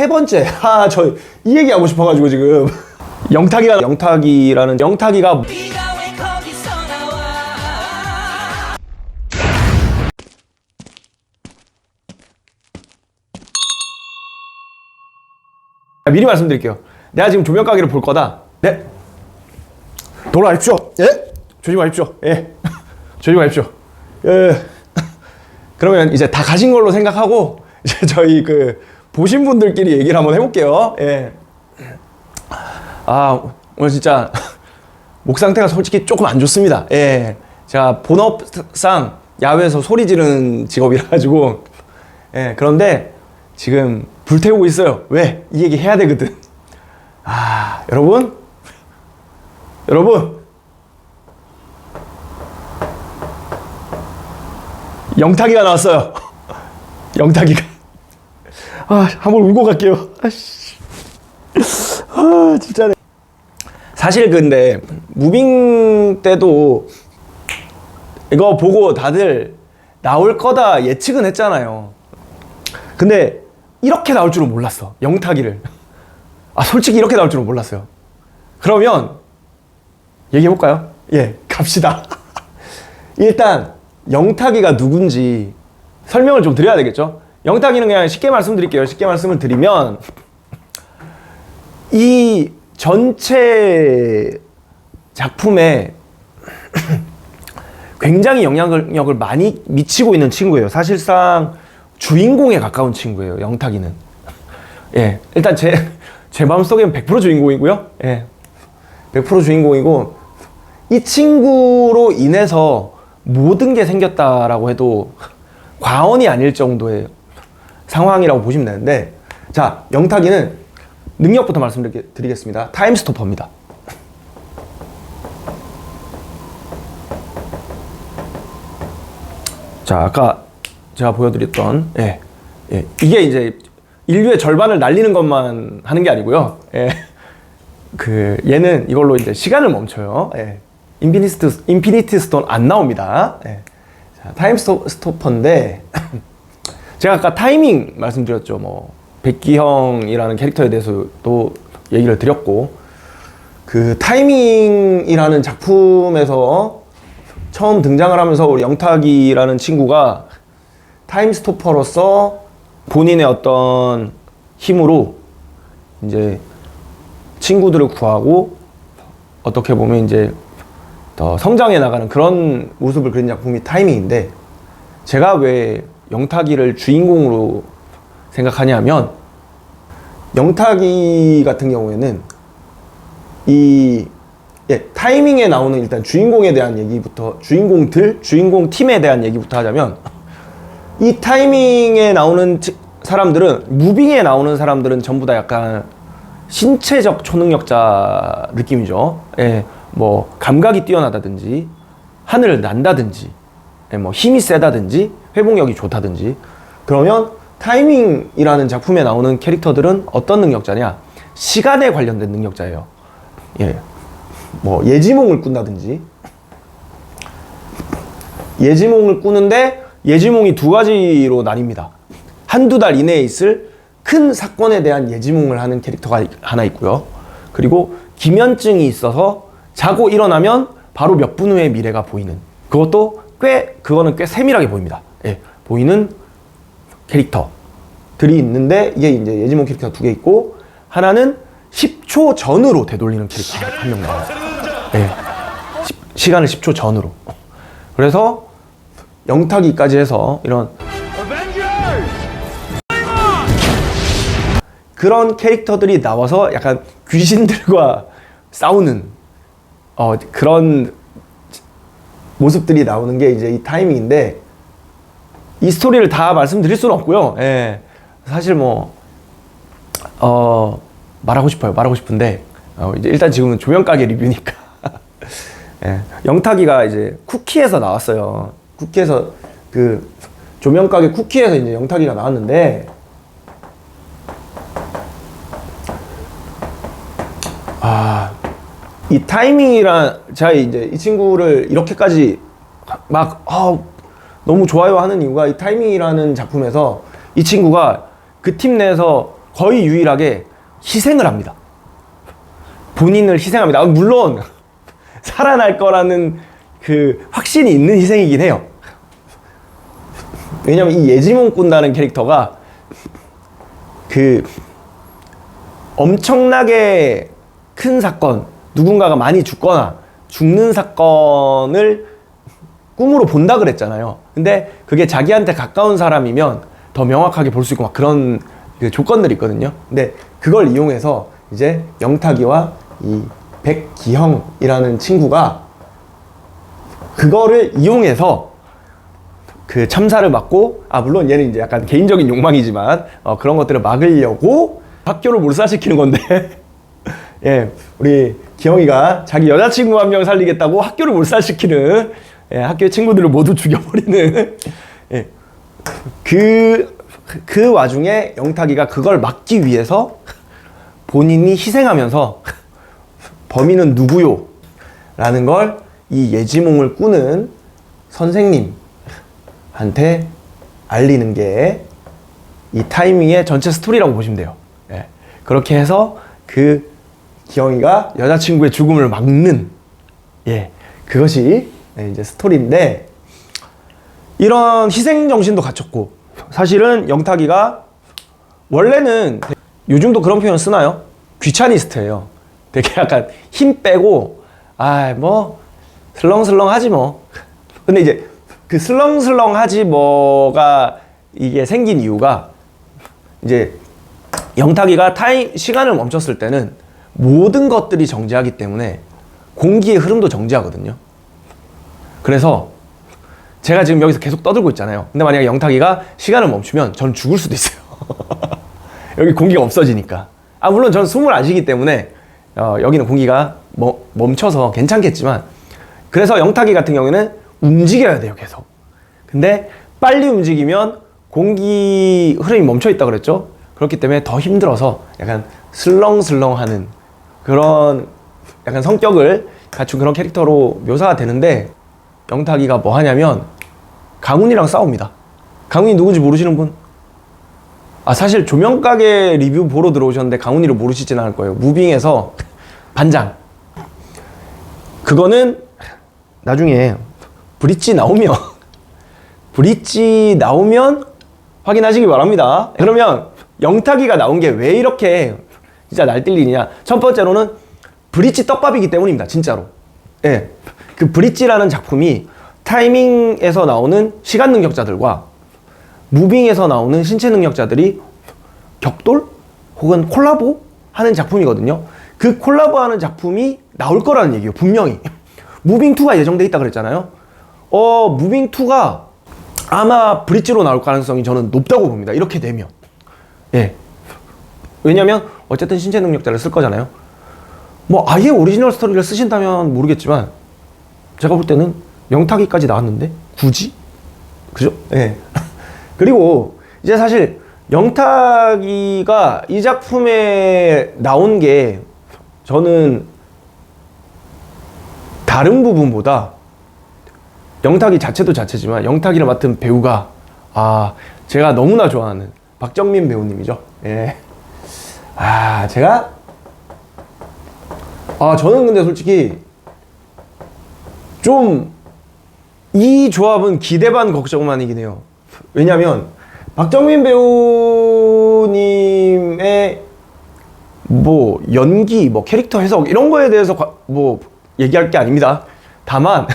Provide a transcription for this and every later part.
세 번째, 저 이 얘기 하고 싶어가지고 지금 영탁이라는 영탁이가 미리 말씀드릴게요. 내가 지금 조명 가게를 볼 거다. 네. 돌아가십시오. 예. 조심히 가십시오. 예. 조심히 가십시오. 예. 그러면 이제 다 가신 걸로 생각하고 이제 저희 그 보신 분들끼리 얘기를 한번 해볼게요. 예. 오늘 진짜 목 상태가 솔직히 조금 안 좋습니다. 예. 제가 본업상 야외에서 소리 지르는 직업이라 가지고 예. 그런데 지금 불태우고 있어요. 왜? 이 얘기 해야 되거든. 여러분 영탁이가 나왔어요. 영탁이가 한번 울고 갈게요. 진짜네. 사실 근데 무빙 때도 이거 보고 다들 나올 거다 예측은 했잖아요. 근데 이렇게 나올 줄은 몰랐어. 영탁이를. 솔직히 이렇게 나올 줄은 몰랐어요. 그러면 얘기해볼까요? 예, 갑시다. 일단 영탁이가 누군지 설명을 좀 드려야 되겠죠? 영탁이는 그냥 쉽게 말씀드릴게요. 쉽게 말씀을 드리면 이 전체 작품에 굉장히 영향력을 많이 미치고 있는 친구예요. 사실상 주인공에 가까운 친구예요. 영탁이는. 예, 일단 제 마음속엔 100% 주인공이고요. 예, 100% 주인공이고 이 친구로 인해서 모든 게 생겼다라고 해도 과언이 아닐 정도의 상황이라고 보시면 되는데, 자, 영탁이는 능력부터 말씀드리겠습니다. 타임스토퍼입니다. 자, 아까 제가 보여드렸던 이게 이제 인류의 절반을 날리는 것만 하는 게 아니고요. 얘는 이걸로 이제 시간을 멈춰요. 인피니티 스톤 안 나옵니다. 자, 타임 스토퍼인데 제가 아까 타이밍 말씀드렸죠. 뭐 백기형이라는 캐릭터에 대해서도 얘기를 드렸고, 그 타이밍이라는 작품에서 처음 등장을 하면서 우리 영탁이라는 친구가 타임스토퍼로서 본인의 어떤 힘으로 이제 친구들을 구하고 어떻게 보면 이제 더 성장해 나가는 그런 모습을 그린 작품이 타이밍인데, 제가 왜 영탁이를 주인공으로 생각하냐면, 영탁이 같은 경우에는 타이밍에 나오는 일단 주인공에 대한 얘기부터, 주인공 팀에 대한 얘기부터 하자면, 이 타이밍에 나오는 사람들은, 무빙에 나오는 사람들은 전부 다 약간 신체적 초능력자 느낌이죠. 뭐 감각이 뛰어나다든지 하늘을 난다든지 뭐 힘이 세다든지 회복력이 좋다든지. 그러면 타이밍이라는 작품에 나오는 캐릭터들은 어떤 능력자냐? 시간에 관련된 능력자예요. 뭐 예지몽을 꾼다든지. 예지몽을 꾸는데 예지몽이 두 가지로 나뉩니다. 한두 달 이내에 있을 큰 사건에 대한 예지몽을 하는 캐릭터가 하나 있고요. 그리고 기면증이 있어서 자고 일어나면 바로 몇 분 후의 미래가 보이는, 그거는 꽤 세밀하게 보입니다. 보이는 캐릭터들이 있는데, 이게 이제 예지몽 캐릭터 두 개 있고, 하나는 10초 전으로 되돌리는 캐릭터 한 명 나와요. 시간을 10초 전으로. 그래서 영탁이까지 해서 이런 그런 캐릭터들이 나와서 약간 귀신들과 싸우는 그런 모습들이 나오는 게 이제 이 타이밍인데, 이 스토리를 다 말씀드릴 수는 없고요. 사실 뭐 말하고 싶은데 이제 일단 지금은 조명가게 리뷰니까 영탁이가 이제 쿠키에서 나왔어요. 쿠키에서, 그 조명가게 쿠키에서 이제 영탁이가 나왔는데, 이 타이밍이란, 제가 이제 이 친구를 이렇게까지 막 너무 좋아요 하는 이유가, 이 타이밍이라는 작품에서 이 친구가 그 팀 내에서 거의 유일하게 희생을 합니다. 본인을 희생합니다. 물론 살아날 거라는 그 확신이 있는 희생이긴 해요. 왜냐면 이 예지몽 꾼다는 캐릭터가 그 엄청나게 큰 사건, 누군가가 많이 죽거나 죽는 사건을 꿈으로 본다 그랬잖아요. 근데 그게 자기한테 가까운 사람이면 더 명확하게 볼 수 있고 막 그런 그 조건들이 있거든요. 근데 그걸 이용해서 이제 영탁이와 이 백기형이라는 친구가 그거를 이용해서 그 참사를 막고, 물론 얘는 이제 약간 개인적인 욕망이지만 그런 것들을 막으려고 학교를 몰살시키는 건데 예, 우리 기영이가 자기 여자친구 한 명 살리겠다고 학교를 몰살시키는, 예, 학교의 친구들을 모두 죽여버리는 예, 그 와중에 영탁이가 그걸 막기 위해서 본인이 희생하면서 범인은 누구요? 라는 걸 이 예지몽을 꾸는 선생님한테 알리는 게 이 타이밍의 전체 스토리라고 보시면 돼요. 예, 그렇게 해서 그 기영이가 여자친구의 죽음을 막는, 예, 그것이 이제 스토리인데, 이런 희생 정신도 갖췄고, 사실은 영탁이가 원래는 요즘도 그런 표현 쓰나요? 귀차니스트예요. 되게 약간 힘 빼고 뭐 슬렁슬렁 하지 뭐. 근데 이제 그 슬렁슬렁 하지 뭐가 이게 생긴 이유가, 이제 영탁이가 시간을 멈췄을 때는 모든 것들이 정지하기 때문에 공기의 흐름도 정지하거든요. 그래서 제가 지금 여기서 계속 떠들고 있잖아요. 근데 만약에 영탁이가 시간을 멈추면 전 죽을 수도 있어요. 여기 공기가 없어지니까. 물론 전 숨을 안 쉬기 때문에 여기는 공기가 멈춰서 괜찮겠지만, 그래서 영탁이 같은 경우에는 움직여야 돼요, 계속. 근데 빨리 움직이면 공기 흐름이 멈춰 있다 그랬죠. 그렇기 때문에 더 힘들어서 약간 슬렁슬렁하는 그런 약간 성격을 갖춘 그런 캐릭터로 묘사가 되는데, 영탁이가 뭐 하냐면 강훈이랑 싸웁니다. 강훈이 누군지 모르시는 분? 사실 조명가게 리뷰 보러 들어오셨는데 강훈이를 모르시진 않을 거예요. 무빙에서 반장. 그거는 나중에 브릿지 나오면 확인하시기 바랍니다. 그러면 영탁이가 나온 게 왜 이렇게 진짜 날뛸리냐? 첫 번째로는 브릿지 떡밥이기 때문입니다. 진짜로. 예. 그 브릿지라는 작품이 타이밍에서 나오는 시간 능력자들과 무빙에서 나오는 신체 능력자들이 격돌 혹은 콜라보 하는 작품이거든요. 그 콜라보 하는 작품이 나올 거라는 얘기예요. 분명히. 무빙2가 예정돼 있다 그랬잖아요. 무빙2가 아마 브릿지로 나올 가능성이 저는 높다고 봅니다. 이렇게 되면. 예. 왜냐면 어쨌든 신체 능력자를 쓸 거잖아요. 뭐 아예 오리지널 스토리를 쓰신다면 모르겠지만, 제가 볼 때는 영탁이까지 나왔는데 굳이? 그죠? 예. 그리고 이제 사실 영탁이가 이 작품에 나온 게 저는 다른 부분보다 영탁이 자체도 자체지만 영탁이를 맡은 배우가 제가 너무나 좋아하는 박정민 배우님이죠. 예. 저는 근데 솔직히 좀 이 조합은 기대 반 걱정만이긴 해요. 왜냐면 박정민 배우님의 뭐 연기, 뭐 캐릭터 해석 이런 거에 대해서 뭐 얘기할 게 아닙니다. 다만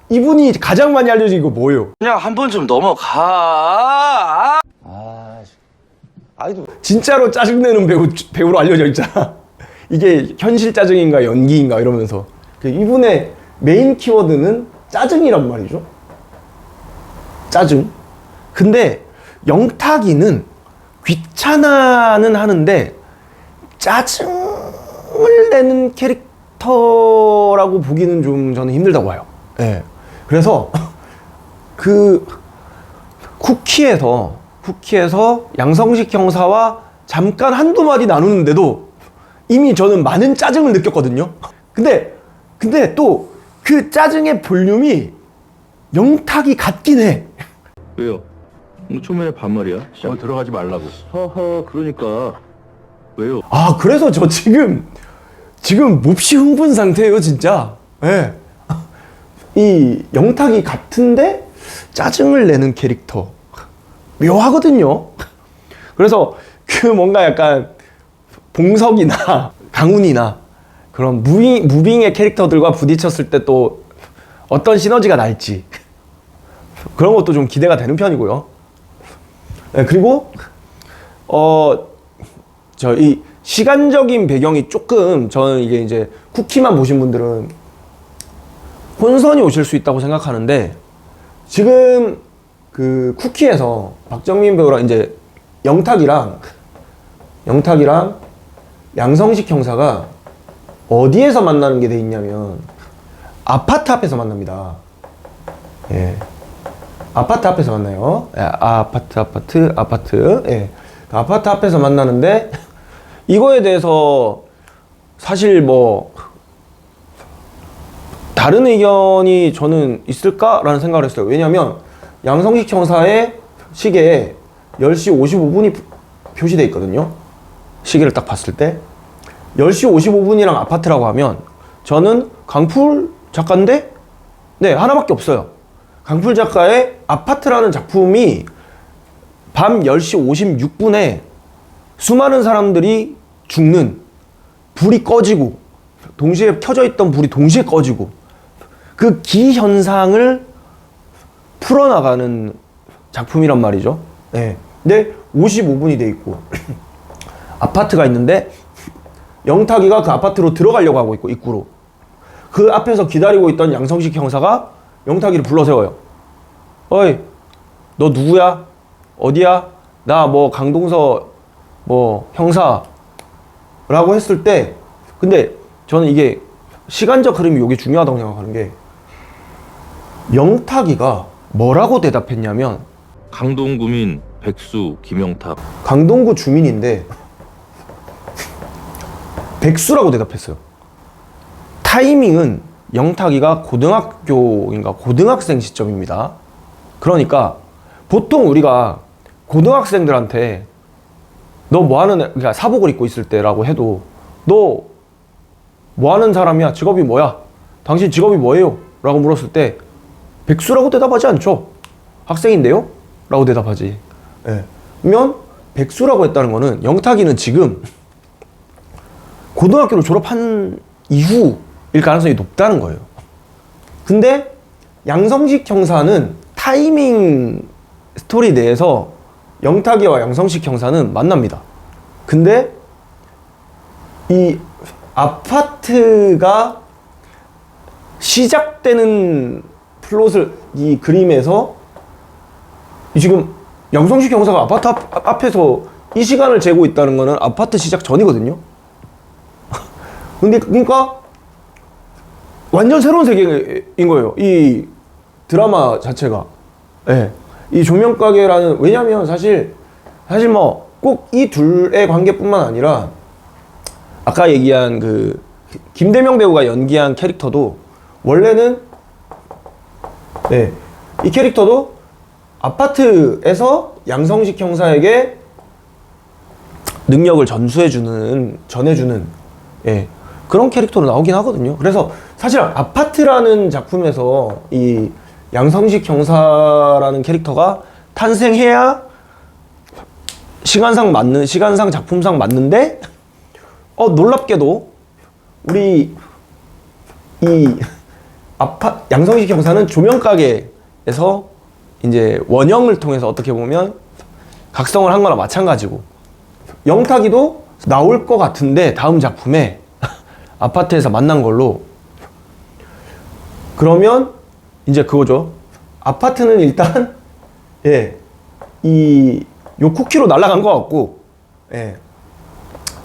이분이 가장 많이 알려진 거 뭐예요? 그냥 한 번 좀 넘어가. 진짜로 짜증내는 배우로 알려져 있잖아. 이게 현실 짜증인가 연기인가 이러면서. 이분의 메인 키워드는 짜증이란 말이죠. 짜증. 근데 영탁이는 귀찮아는 하는데 짜증을 내는 캐릭터라고 보기는 좀 저는 힘들다고 봐요. 예. 그래서 그 쿠키에서 양성식 형사와 잠깐 한두 마디 나누는데도 이미 저는 많은 짜증을 느꼈거든요. 근데 또 그 짜증의 볼륨이 영탁이 같긴 해. 왜요? 초면에 반말이야? 들어가지 말라고. 허허, 그러니까 왜요? 아, 그래서 저 지금 몹시 흥분 상태예요, 진짜. 예. 이 영탁이 같은데 짜증을 내는 캐릭터. 묘하거든요. 그래서 그 뭔가 약간 봉석이나 강훈이나 그런 무빙의 캐릭터들과 부딪혔을 때 또 어떤 시너지가 날지 그런 것도 좀 기대가 되는 편이고요. 네, 그리고 저 이 시간적인 배경이 조금 저는 이게 이제 쿠키만 보신 분들은 혼선이 오실 수 있다고 생각하는데 지금 그 쿠키에서 박정민 배우랑 이제 영탁이랑 양성식 형사가 어디에서 만나는 게 돼 있냐면 아파트 앞에서 만납니다. 예. 아파트 앞에서 만나요. 예, 아파트. 예. 아파트 앞에서 만나는데 이거에 대해서 사실 뭐 다른 의견이 저는 있을까라는 생각을 했어요. 왜냐면 양성식 형사의 시계에 10시 55분이 표시되어 있거든요. 시계를 딱 봤을 때 10시 55분이랑 아파트라고 하면 저는 강풀 작가인데 네, 하나밖에 없어요. 강풀 작가의 아파트라는 작품이 밤 10시 56분에 수많은 사람들이 죽는, 불이 꺼지고 동시에 켜져 있던 불이 동시에 꺼지고 그 기현상을 풀어나가는 작품이란 말이죠. 네. 근데 55분이 돼 있고 아파트가 있는데 영탁이가 그 아파트로 들어가려고 하고 있고 입구로 그 앞에서 기다리고 있던 양성식 형사가 영탁이를 불러 세워요. 어이, 너 누구야? 어디야? 나 뭐 강동서 뭐 형사 라고 했을 때 근데 저는 이게 시간적 흐름이 이게 중요하다고 생각하는 게 영탁이가 뭐라고 대답했냐면 강동구민 백수 김영탁. 강동구 주민인데 백수라고 대답했어요. 타이밍은 영탁이가 고등학교인가 고등학생 시점입니다. 그러니까 보통 우리가 고등학생들한테 너 뭐하는 그러니까 사복을 입고 있을 때라고 해도 너 뭐하는 사람이야? 직업이 뭐야? 당신 직업이 뭐예요? 라고 물었을 때 백수라고 대답하지 않죠. 학생인데요? 라고 대답하지. 예. 그러면 백수라고 했다는 거는 영탁이는 지금 고등학교를 졸업한 이후일 가능성이 높다는 거예요. 근데 양성식 형사는 타이밍 스토리 내에서 영탁이와 양성식 형사는 만납니다. 근데 이 아파트가 시작되는 플롯을 이 그림에서 지금 양성식 형사가 아파트 앞에서 이 시간을 재고 있다는 거는 아파트 시작 전이거든요. 근데 그러니까 완전 새로운 세계인 거예요. 이 드라마 자체가. 예. 이 조명가게라는 왜냐면 사실 뭐 꼭 이 둘의 관계뿐만 아니라 아까 얘기한 그 김대명 배우가 연기한 캐릭터도 원래는 네, 이 캐릭터도 아파트에서 양성식 형사에게 능력을 전해주는 예, 그런 캐릭터로 나오긴 하거든요. 그래서 사실 아파트라는 작품에서 이 양성식 형사라는 캐릭터가 탄생해야 시간상 작품상 맞는데 놀랍게도 우리 이 양성식 형사는 조명가게에서 이제 원형을 통해서 어떻게 보면 각성을 한 거나 마찬가지고 영탁이도 나올 것 같은데 다음 작품에 아파트에서 만난 걸로 그러면 이제 그거죠. 아파트는 일단 요 쿠키로 날아간 것 같고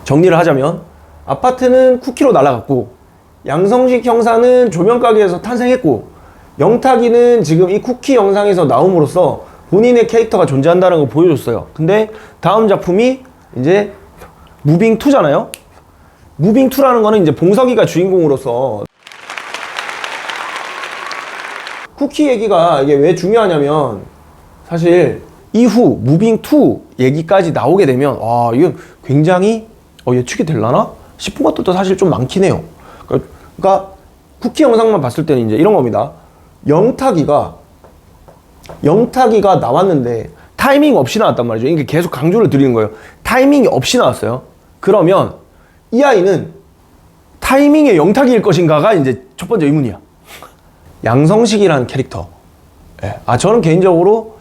정리를 하자면 아파트는 쿠키로 날아갔고 양성식 형사는 조명가게에서 탄생했고 영탁이는 지금 이 쿠키 영상에서 나옴으로써 본인의 캐릭터가 존재한다는 걸 보여줬어요. 근데 다음 작품이 이제 무빙2잖아요. 무빙2라는 거는 이제 봉석이가 주인공으로서 쿠키 얘기가 이게 왜 중요하냐면 사실 이후 무빙2 얘기까지 나오게 되면 이건 굉장히 예측이 될라나 싶은 것들도 사실 좀 많긴 해요. 그러니까 쿠키 영상만 봤을 때는 이제 이런 겁니다. 영탁이가 나왔는데 타이밍 없이 나왔단 말이죠. 이게 계속 강조를 드리는 거예요. 타이밍이 없이 나왔어요. 그러면 이 아이는 타이밍의 영탁이일 것인가가 이제 첫 번째 의문이야. 양성식이라는 캐릭터. 예. 저는 개인적으로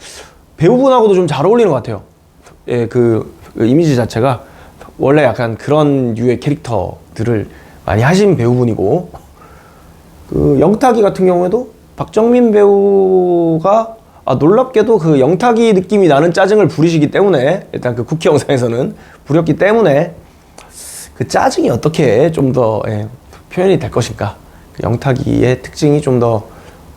배우분하고도 좀 잘 어울리는 것 같아요. 예, 그 이미지 자체가 원래 약간 그런 류의 캐릭터들을 많이 하신 배우분이고, 그 영탁이 같은 경우에도 박정민 배우가 놀랍게도 그 영탁이 느낌이 나는 짜증을 부리시기 때문에, 일단 그 쿠키 영상에서는 부렸기 때문에 그 짜증이 어떻게 좀 더 표현이 될 것인가, 그 영탁이의 특징이 좀 더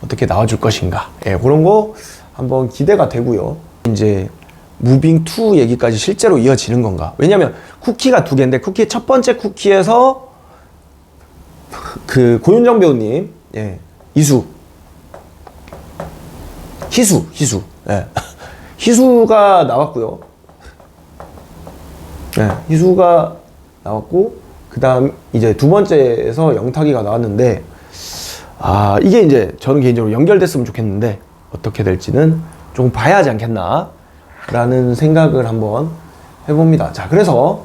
어떻게 나와줄 것인가, 그런 거 한번 기대가 되고요. 이제 무빙 2 얘기까지 실제로 이어지는 건가? 왜냐면 쿠키가 2개인데 쿠키 첫 번째 쿠키에서 그 고윤정 배우님, 희수, 희수가 나왔고요. 희수가 나왔고, 그 다음 이제 두 번째에서 영탁이가 나왔는데, 이게 이제 저는 개인적으로 연결됐으면 좋겠는데 어떻게 될지는 조금 봐야 하지 않겠나 라는 생각을 한번 해봅니다. 자, 그래서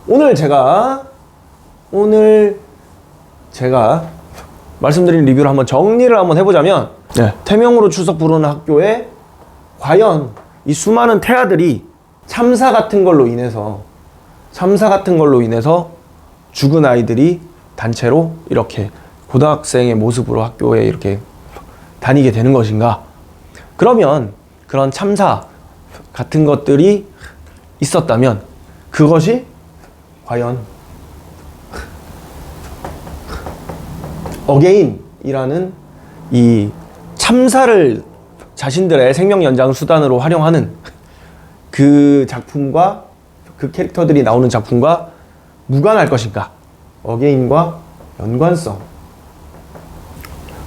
오늘 제가 말씀드린 리뷰를 한번 정리를 한번 해보자면, 태명으로 출석 부르는 학교에 과연 이 수많은 태아들이 참사 같은 걸로 인해서 죽은 아이들이 단체로 이렇게 고등학생의 모습으로 학교에 이렇게 다니게 되는 것인가? 그러면 그런 참사 같은 것들이 있었다면 그것이 과연 어게인이라는 이 참사를 자신들의 생명 연장 수단으로 활용하는 그 작품과 그 캐릭터들이 나오는 작품과 무관할 것인가? 어게인과 연관성.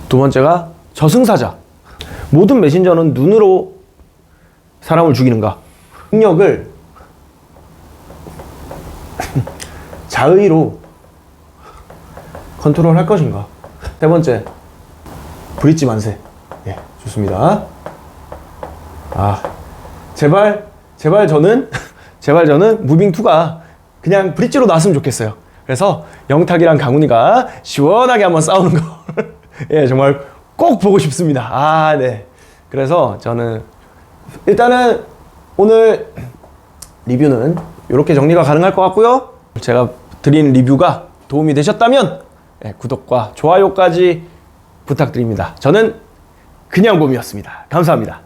두 번째가 저승사자. 모든 메신저는 눈으로 사람을 죽이는가? 능력을 자의로 컨트롤할 것인가? 세 번째, 브릿지 만세. 좋습니다. 제발 저는 무빙2가 그냥 브릿지로 나왔으면 좋겠어요. 그래서 영탁이랑 강훈이가 시원하게 한번 싸우는 거 정말 꼭 보고 싶습니다. 네. 그래서 저는 일단은 오늘 리뷰는 이렇게 정리가 가능할 것 같고요. 제가 드린 리뷰가 도움이 되셨다면 구독과 좋아요까지 부탁드립니다. 저는 그냥 봄이었습니다. 감사합니다.